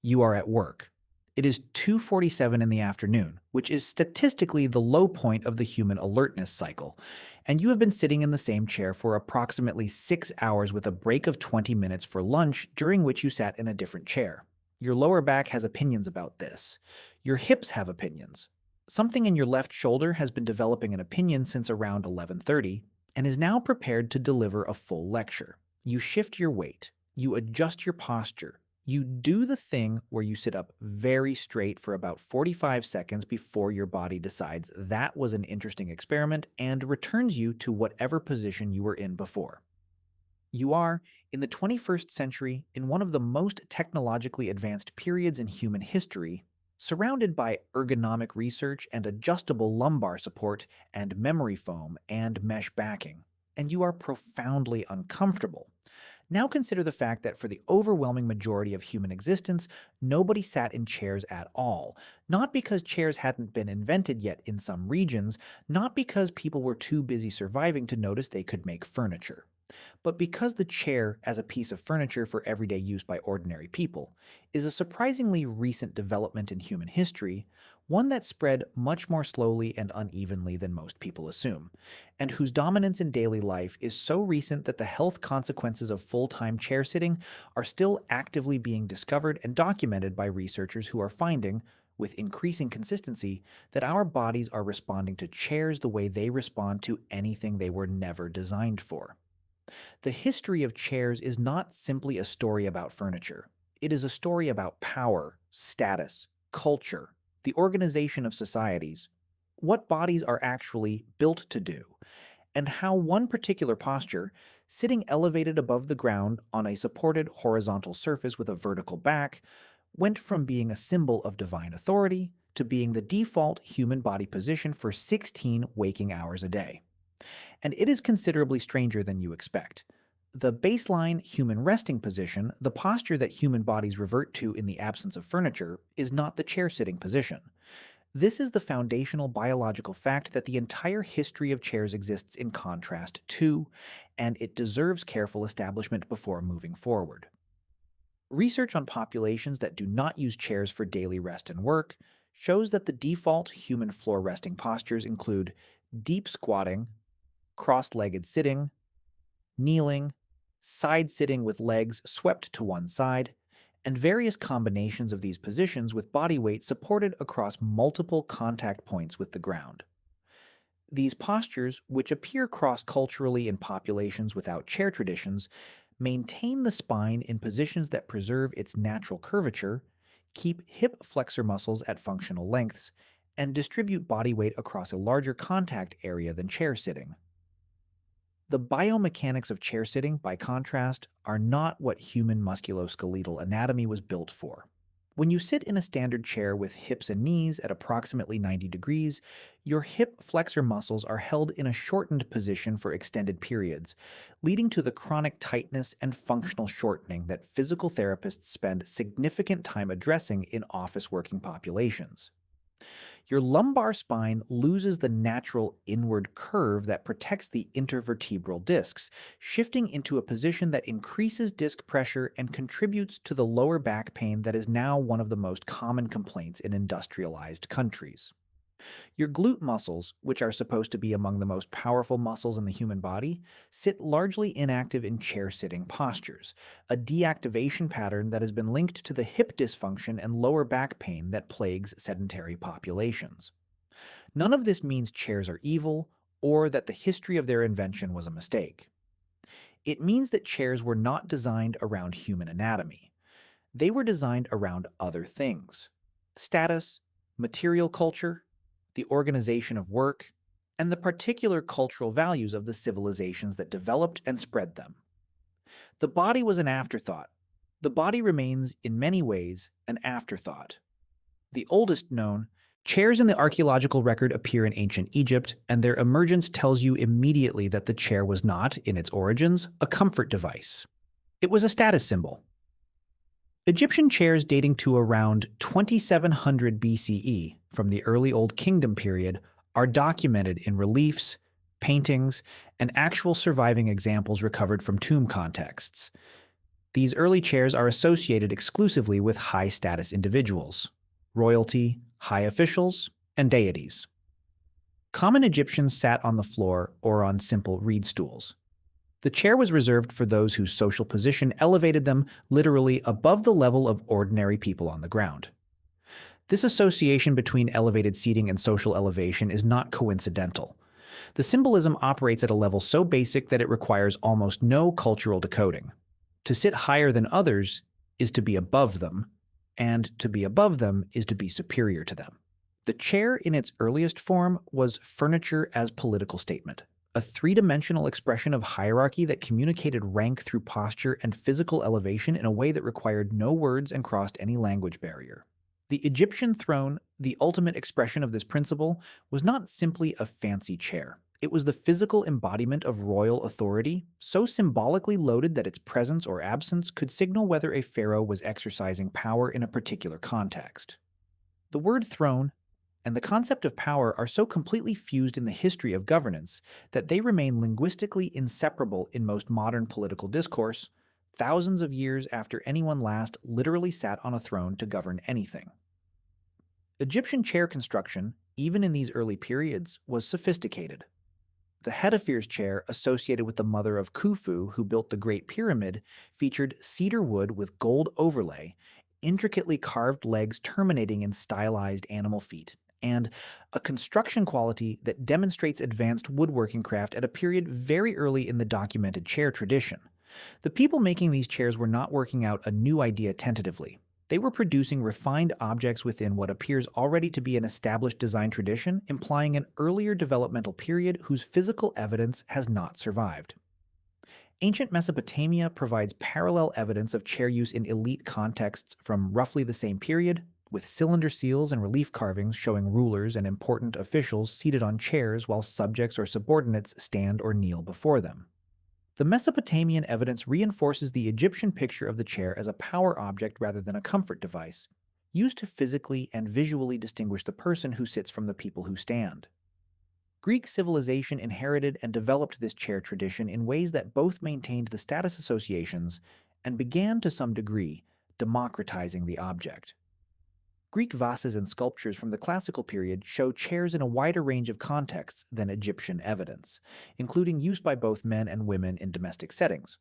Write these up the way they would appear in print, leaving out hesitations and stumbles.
You are at work. It is 2:47 in the afternoon, which is statistically the low point of the human alertness cycle, and you have been sitting in the same chair for approximately 6 hours with a break of 20 minutes for lunch during which you sat in a different chair. Your lower back has opinions about this. Your hips have opinions. Something in your left shoulder has been developing an opinion since around 11:30 and is now prepared to deliver a full lecture. You shift your weight. You adjust your posture. You do the thing where you sit up very straight for about 45 seconds before your body decides that was an interesting experiment and returns you to whatever position you were in before. You are, in the 21st century, in one of the most technologically advanced periods in human history, surrounded by ergonomic research and adjustable lumbar support and memory foam and mesh backing, and you are profoundly uncomfortable. Now consider the fact that for the overwhelming majority of human existence, nobody sat in chairs at all. Not because chairs hadn't been invented yet in some regions, not because people were too busy surviving to notice they could make furniture, but because the chair, as a piece of furniture for everyday use by ordinary people, is a surprisingly recent development in human history, one that spread much more slowly and unevenly than most people assume, and whose dominance in daily life is so recent that the health consequences of full-time chair sitting are still actively being discovered and documented by researchers who are finding, with increasing consistency, that our bodies are responding to chairs the way they respond to anything they were never designed for. The history of chairs is not simply a story about furniture. It is a story about power, status, culture, the organization of societies, what bodies are actually built to do, and how one particular posture, sitting elevated above the ground on a supported horizontal surface with a vertical back, went from being a symbol of divine authority to being the default human body position for 16 waking hours a day. And it is considerably stranger than you expect. The baseline human resting position, the posture that human bodies revert to in the absence of furniture, is not the chair sitting position. This is the foundational biological fact that the entire history of chairs exists in contrast to, and it deserves careful establishment before moving forward. Research on populations that do not use chairs for daily rest and work shows that the default human floor resting postures include deep squatting, cross-legged sitting, kneeling, side-sitting with legs swept to one side, and various combinations of these positions with body weight supported across multiple contact points with the ground. These postures, which appear cross-culturally in populations without chair traditions, maintain the spine in positions that preserve its natural curvature, keep hip flexor muscles at functional lengths, and distribute body weight across a larger contact area than chair sitting. The biomechanics of chair sitting, by contrast, are not what human musculoskeletal anatomy was built for. When you sit in a standard chair with hips and knees at approximately 90 degrees, your hip flexor muscles are held in a shortened position for extended periods, leading to the chronic tightness and functional shortening that physical therapists spend significant time addressing in office working populations. Your lumbar spine loses the natural inward curve that protects the intervertebral discs, shifting into a position that increases disc pressure and contributes to the lower back pain that is now one of the most common complaints in industrialized countries. Your glute muscles, which are supposed to be among the most powerful muscles in the human body, sit largely inactive in chair-sitting postures, a deactivation pattern that has been linked to the hip dysfunction and lower back pain that plagues sedentary populations. None of this means chairs are evil or that the history of their invention was a mistake. It means that chairs were not designed around human anatomy. They were designed around other things: status, material culture, the organization of work, and the particular cultural values of the civilizations that developed and spread them. The body was an afterthought. The body remains, in many ways, an afterthought. The oldest known, chairs in the archaeological record appear in ancient Egypt, and their emergence tells you immediately that the chair was not, in its origins, a comfort device. It was a status symbol. Egyptian chairs dating to around 2700 BCE, from the early Old Kingdom period, are documented in reliefs, paintings, and actual surviving examples recovered from tomb contexts. These early chairs are associated exclusively with high-status individuals, royalty, high officials, and deities. Common Egyptians sat on the floor or on simple reed stools. The chair was reserved for those whose social position elevated them literally above the level of ordinary people on the ground. This association between elevated seating and social elevation is not coincidental. The symbolism operates at a level so basic that it requires almost no cultural decoding. To sit higher than others is to be above them, and to be above them is to be superior to them. The chair in its earliest form was furniture as political statement, a three-dimensional expression of hierarchy that communicated rank through posture and physical elevation in a way that required no words and crossed any language barrier. The Egyptian throne, the ultimate expression of this principle, was not simply a fancy chair. It was the physical embodiment of royal authority, so symbolically loaded that its presence or absence could signal whether a pharaoh was exercising power in a particular context. The word throne and the concept of power are so completely fused in the history of governance that they remain linguistically inseparable in most modern political discourse, thousands of years after anyone last literally sat on a throne to govern anything. Egyptian chair construction, even in these early periods, was sophisticated. The Hedifir's chair, associated with the mother of Khufu, who built the Great Pyramid, featured cedar wood with gold overlay, intricately carved legs terminating in stylized animal feet, and a construction quality that demonstrates advanced woodworking craft at a period very early in the documented chair tradition. The people making these chairs were not working out a new idea tentatively. They were producing refined objects within what appears already to be an established design tradition, implying an earlier developmental period whose physical evidence has not survived. Ancient Mesopotamia provides parallel evidence of chair use in elite contexts from roughly the same period, with cylinder seals and relief carvings showing rulers and important officials seated on chairs while subjects or subordinates stand or kneel before them. The Mesopotamian evidence reinforces the Egyptian picture of the chair as a power object rather than a comfort device, used to physically and visually distinguish the person who sits from the people who stand. Greek civilization inherited and developed this chair tradition in ways that both maintained the status associations and began, to some degree, democratizing the object. Greek vases and sculptures from the classical period show chairs in a wider range of contexts than Egyptian evidence, including use by both men and women in domestic settings.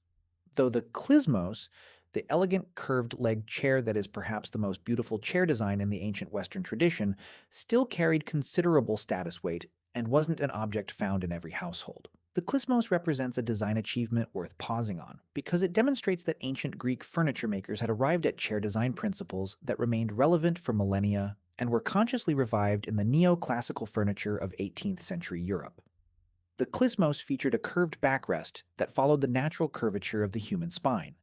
Though the klizmos, the elegant curved-legged chair that is perhaps the most beautiful chair design in the ancient Western tradition, still carried considerable status weight and wasn't an object found in every household. The klizmos represents a design achievement worth pausing on, because it demonstrates that ancient Greek furniture makers had arrived at chair design principles that remained relevant for millennia and were consciously revived in the neoclassical furniture of 18th century Europe. The klizmos featured a curved backrest that followed the natural curvature of the human spine,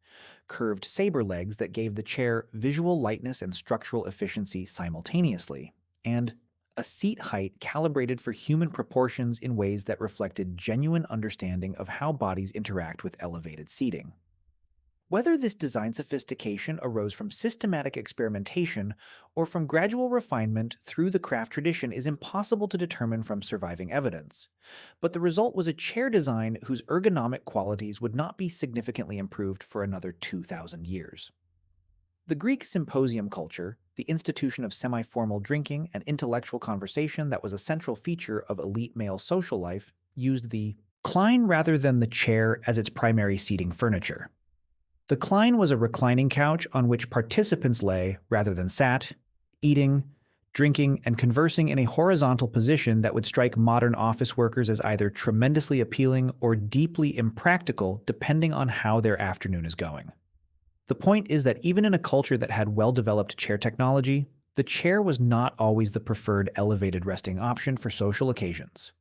curved saber legs that gave the chair visual lightness and structural efficiency simultaneously, and a seat height calibrated for human proportions in ways that reflected genuine understanding of how bodies interact with elevated seating. Whether this design sophistication arose from systematic experimentation or from gradual refinement through the craft tradition is impossible to determine from surviving evidence. But the result was a chair design whose ergonomic qualities would not be significantly improved for another 2,000 years. The Greek symposium culture, the institution of semi-formal drinking and intellectual conversation that was a central feature of elite male social life, used the recline rather than the chair as its primary seating furniture. The recline was a reclining couch on which participants lay rather than sat, eating, drinking, and conversing in a horizontal position that would strike modern office workers as either tremendously appealing or deeply impractical depending on how their afternoon is going. The point is that even in a culture that had well-developed chair technology, the chair was not always the preferred elevated resting option for social occasions.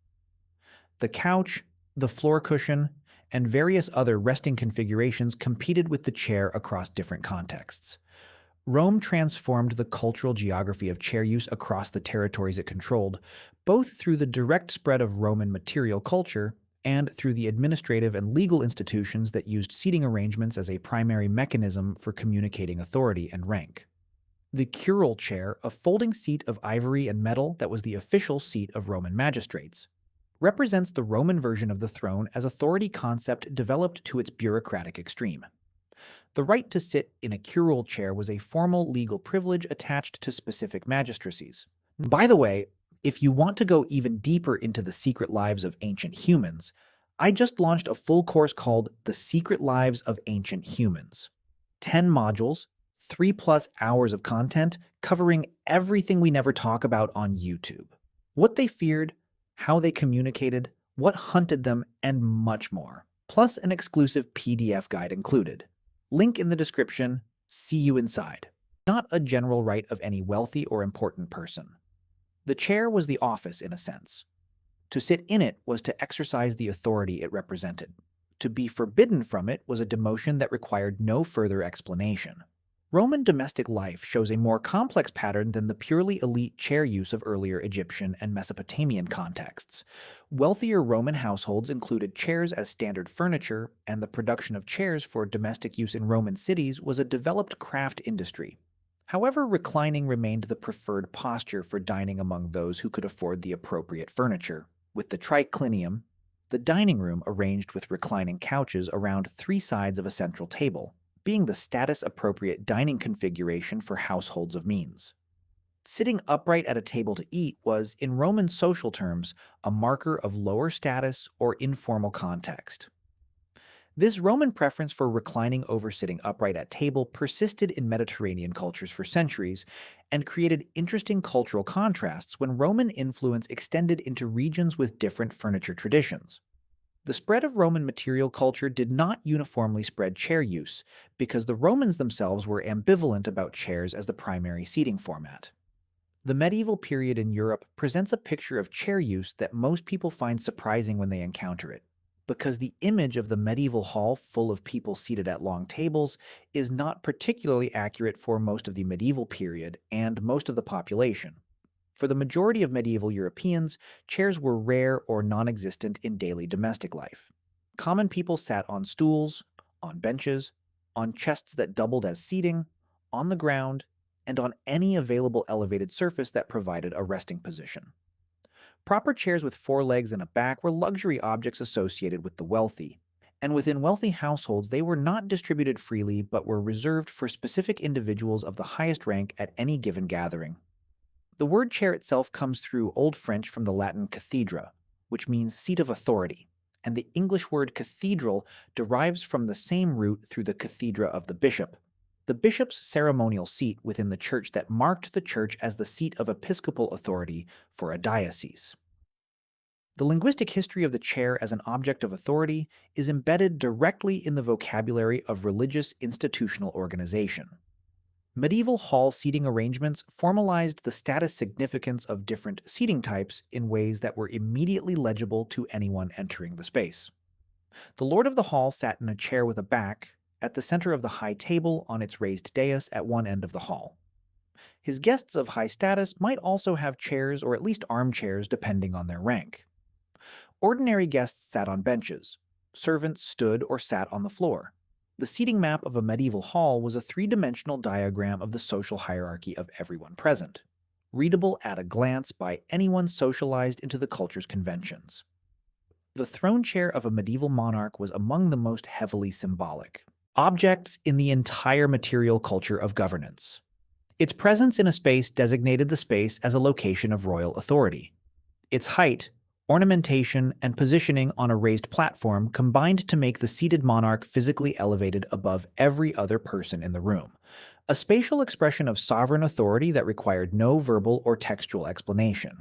The couch, the floor cushion, and various other resting configurations competed with the chair across different contexts. Rome transformed the cultural geography of chair use across the territories it controlled, both through the direct spread of Roman material culture and through the administrative and legal institutions that used seating arrangements as a primary mechanism for communicating authority and rank. The curule chair, a folding seat of ivory and metal that was the official seat of Roman magistrates, represents the Roman version of the throne as authority concept developed to its bureaucratic extreme. The right to sit in a curule chair was a formal legal privilege attached to specific magistracies. By the way, if you want to go even deeper into the secret lives of ancient humans, I just launched a full course called The Secret Lives of Ancient Humans. 10 modules, 3+ hours of content covering everything we never talk about on YouTube. What they feared, how they communicated, what hunted them, and much more. Plus an exclusive PDF guide included. Link in the description. See you inside. Not a general right of any wealthy or important person. The chair was the office in a sense. To sit in it was to exercise the authority it represented. To be forbidden from it was a demotion that required no further explanation. Roman domestic life shows a more complex pattern than the purely elite chair use of earlier Egyptian and Mesopotamian contexts. Wealthier Roman households included chairs as standard furniture, and the production of chairs for domestic use in Roman cities was a developed craft industry. However, reclining remained the preferred posture for dining among those who could afford the appropriate furniture, with the triclinium, the dining room arranged with reclining couches around 3 sides of a central table, being the status-appropriate dining configuration for households of means. Sitting upright at a table to eat was, in Roman social terms, a marker of lower status or informal context. This Roman preference for reclining over sitting upright at table persisted in Mediterranean cultures for centuries and created interesting cultural contrasts when Roman influence extended into regions with different furniture traditions. The spread of Roman material culture did not uniformly spread chair use because the Romans themselves were ambivalent about chairs as the primary seating format. The medieval period in Europe presents a picture of chair use that most people find surprising when they encounter it, because the image of the medieval hall full of people seated at long tables is not particularly accurate for most of the medieval period and most of the population. For the majority of medieval Europeans, chairs were rare or non-existent in daily domestic life. Common people sat on stools, on benches, on chests that doubled as seating, on the ground, and on any available elevated surface that provided a resting position. Proper chairs with 4 legs and a back were luxury objects associated with the wealthy, and within wealthy households they were not distributed freely but were reserved for specific individuals of the highest rank at any given gathering. The word chair itself comes through Old French from the Latin cathedra, which means seat of authority, and the English word cathedral derives from the same root through the cathedra of the bishop, the bishop's ceremonial seat within the church that marked the church as the seat of episcopal authority for a diocese. The linguistic history of the chair as an object of authority is embedded directly in the vocabulary of religious institutional organization. Medieval hall seating arrangements formalized the status significance of different seating types in ways that were immediately legible to anyone entering the space. The lord of the hall sat in a chair with a back, at the center of the high table on its raised dais at one end of the hall. His guests of high status might also have chairs or at least armchairs depending on their rank. Ordinary guests sat on benches. Servants stood or sat on the floor. The seating map of a medieval hall was a 3-dimensional diagram of the social hierarchy of everyone present, readable at a glance by anyone socialized into the culture's conventions. The throne chair of a medieval monarch was among the most heavily symbolic objects in the entire material culture of governance. Its presence in a space designated the space as a location of royal authority. Its height, ornamentation, and positioning on a raised platform combined to make the seated monarch physically elevated above every other person in the room, a spatial expression of sovereign authority that required no verbal or textual explanation.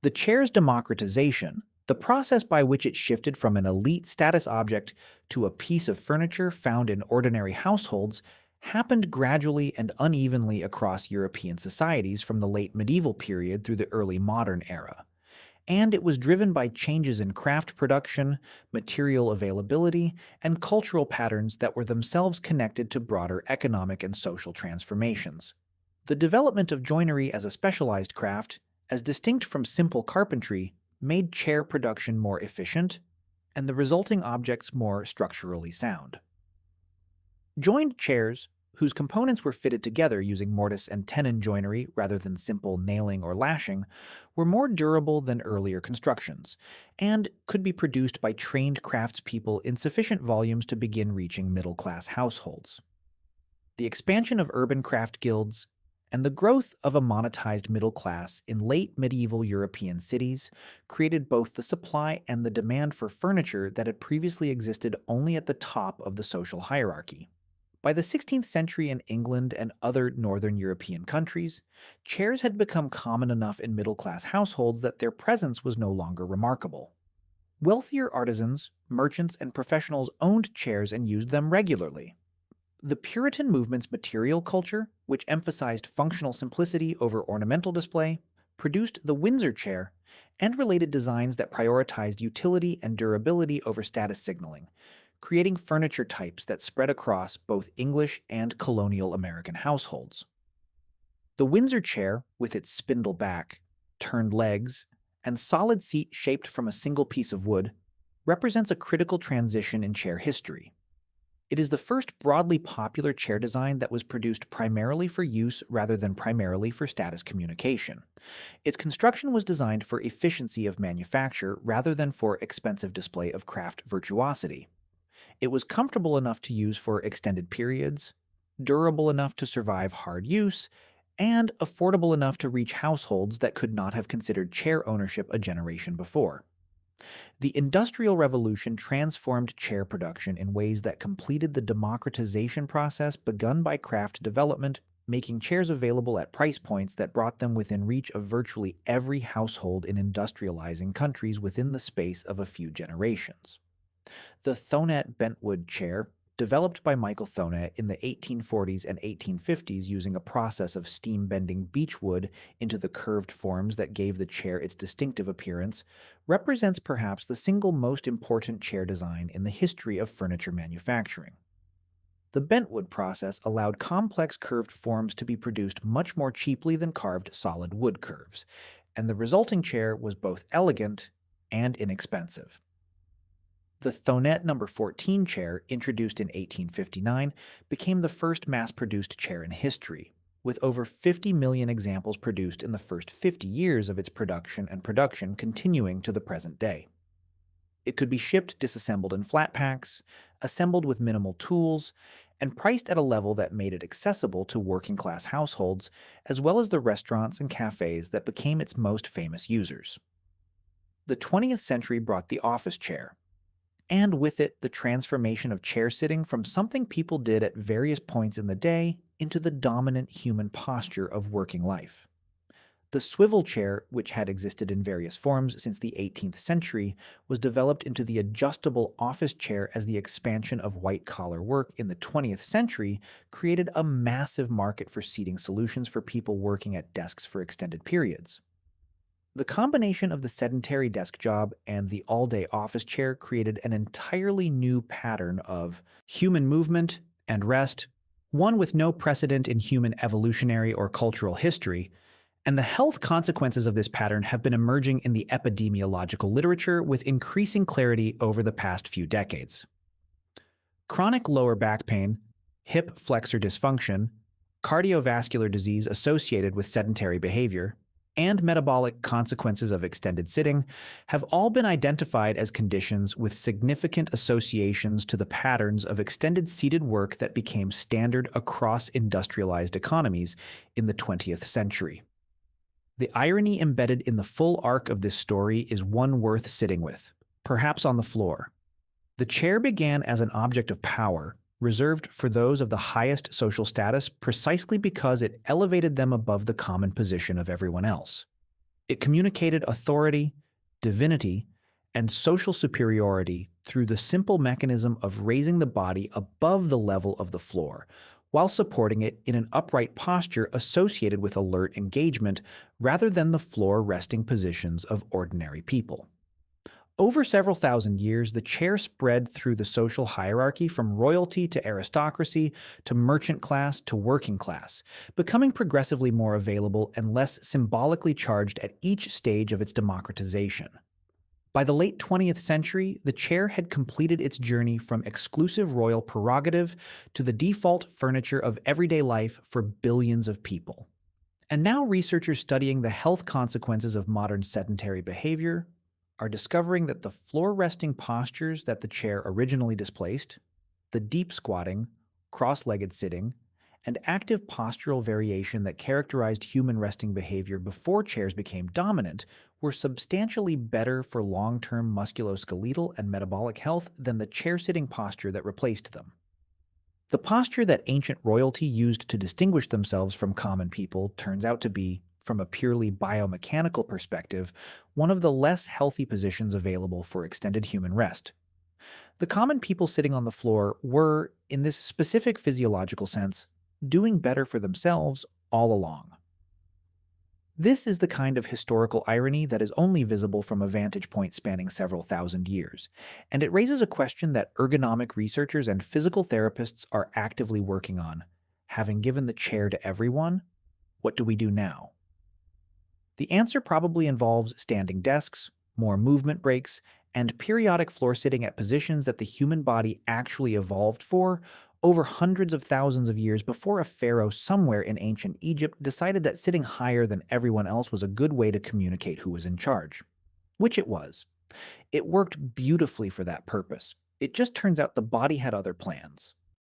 The chair's democratization, the process by which it shifted from an elite status object to a piece of furniture found in ordinary households, happened gradually and unevenly across European societies from the late medieval period through the early modern era. And it was driven by changes in craft production, material availability, and cultural patterns that were themselves connected to broader economic and social transformations. The development of joinery as a specialized craft, as distinct from simple carpentry, made chair production more efficient, and the resulting objects more structurally sound. Joined chairs, whose components were fitted together using mortise and tenon joinery rather than simple nailing or lashing, were more durable than earlier constructions, and could be produced by trained craftspeople in sufficient volumes to begin reaching middle-class households. The expansion of urban craft guilds and the growth of a monetized middle class in late medieval European cities created both the supply and the demand for furniture that had previously existed only at the top of the social hierarchy. By the 16th century in England and other northern European countries, chairs had become common enough in middle class households that their presence was no longer remarkable. Wealthier artisans, merchants, and professionals owned chairs and used them regularly. The Puritan movement's material culture, which emphasized functional simplicity over ornamental display, produced the Windsor chair and related designs that prioritized utility and durability over status signaling, creating furniture types that spread across both English and colonial American households. The Windsor chair, with its spindle back, turned legs, and solid seat shaped from a single piece of wood, represents a critical transition in chair history. It is the first broadly popular chair design that was produced primarily for use rather than primarily for status communication. Its construction was designed for efficiency of manufacture rather than for expensive display of craft virtuosity. It was comfortable enough to use for extended periods, durable enough to survive hard use, and affordable enough to reach households that could not have considered chair ownership a generation before. The Industrial Revolution transformed chair production in ways that completed the democratization process begun by craft development, making chairs available at price points that brought them within reach of virtually every household in industrializing countries within the space of a few generations. The Thonet bentwood chair, developed by Michael Thonet in the 1840s and 1850s using a process of steam bending beechwood into the curved forms that gave the chair its distinctive appearance, represents perhaps the single most important chair design in the history of furniture manufacturing. The bentwood process allowed complex curved forms to be produced much more cheaply than carved solid wood curves, and the resulting chair was both elegant and inexpensive. The Thonet No. 14 chair, introduced in 1859, became the first mass-produced chair in history, with over 50 million examples produced in the first 50 years of its production continuing to the present day. It could be shipped disassembled in flat packs, assembled with minimal tools, and priced at a level that made it accessible to working-class households, as well as the restaurants and cafes that became its most famous users. The 20th century brought the office chair, and with it the transformation of chair sitting from something people did at various points in the day into the dominant human posture of working life. The swivel chair, which had existed in various forms since the 18th century, was developed into the adjustable office chair as the expansion of white-collar work in the 20th century created a massive market for seating solutions for people working at desks for extended periods. The combination of the sedentary desk job and the all-day office chair created an entirely new pattern of human movement and rest, one with no precedent in human evolutionary or cultural history, and the health consequences of this pattern have been emerging in the epidemiological literature with increasing clarity over the past few decades. Chronic lower back pain, hip flexor dysfunction, cardiovascular disease associated with sedentary behavior, and metabolic consequences of extended sitting have all been identified as conditions with significant associations to the patterns of extended seated work that became standard across industrialized economies in the 20th century. The irony embedded in the full arc of this story is one worth sitting with, perhaps on the floor. The chair began as an object of power, reserved for those of the highest social status precisely because it elevated them above the common position of everyone else. It communicated authority, divinity, and social superiority through the simple mechanism of raising the body above the level of the floor, while supporting it in an upright posture associated with alert engagement rather than the floor resting positions of ordinary people. Over several thousand years, the chair spread through the social hierarchy from royalty to aristocracy to merchant class to working class, becoming progressively more available and less symbolically charged at each stage of its democratization. By the late 20th century, the chair had completed its journey from exclusive royal prerogative to the default furniture of everyday life for billions of people. And now researchers studying the health consequences of modern sedentary behavior are discovering that the floor resting postures that the chair originally displaced, the deep squatting, cross legged sitting, and active postural variation that characterized human resting behavior before chairs became dominant were substantially better for long term musculoskeletal and metabolic health than the chair sitting posture that replaced them. The posture that ancient royalty used to distinguish themselves from common people turns out to be, from a purely biomechanical perspective, one of the less healthy positions available for extended human rest. The common people sitting on the floor were, in this specific physiological sense, doing better for themselves all along. This is the kind of historical irony that is only visible from a vantage point spanning several thousand years, and it raises a question that ergonomic researchers and physical therapists are actively working on. Having given the chair to everyone, what do we do now? The answer probably involves standing desks, more movement breaks, and periodic floor sitting at positions that the human body actually evolved for over hundreds of thousands of years before a pharaoh somewhere in ancient Egypt decided that sitting higher than everyone else was a good way to communicate who was in charge. Which it was. It worked beautifully for that purpose. It just turns out the body had other plans.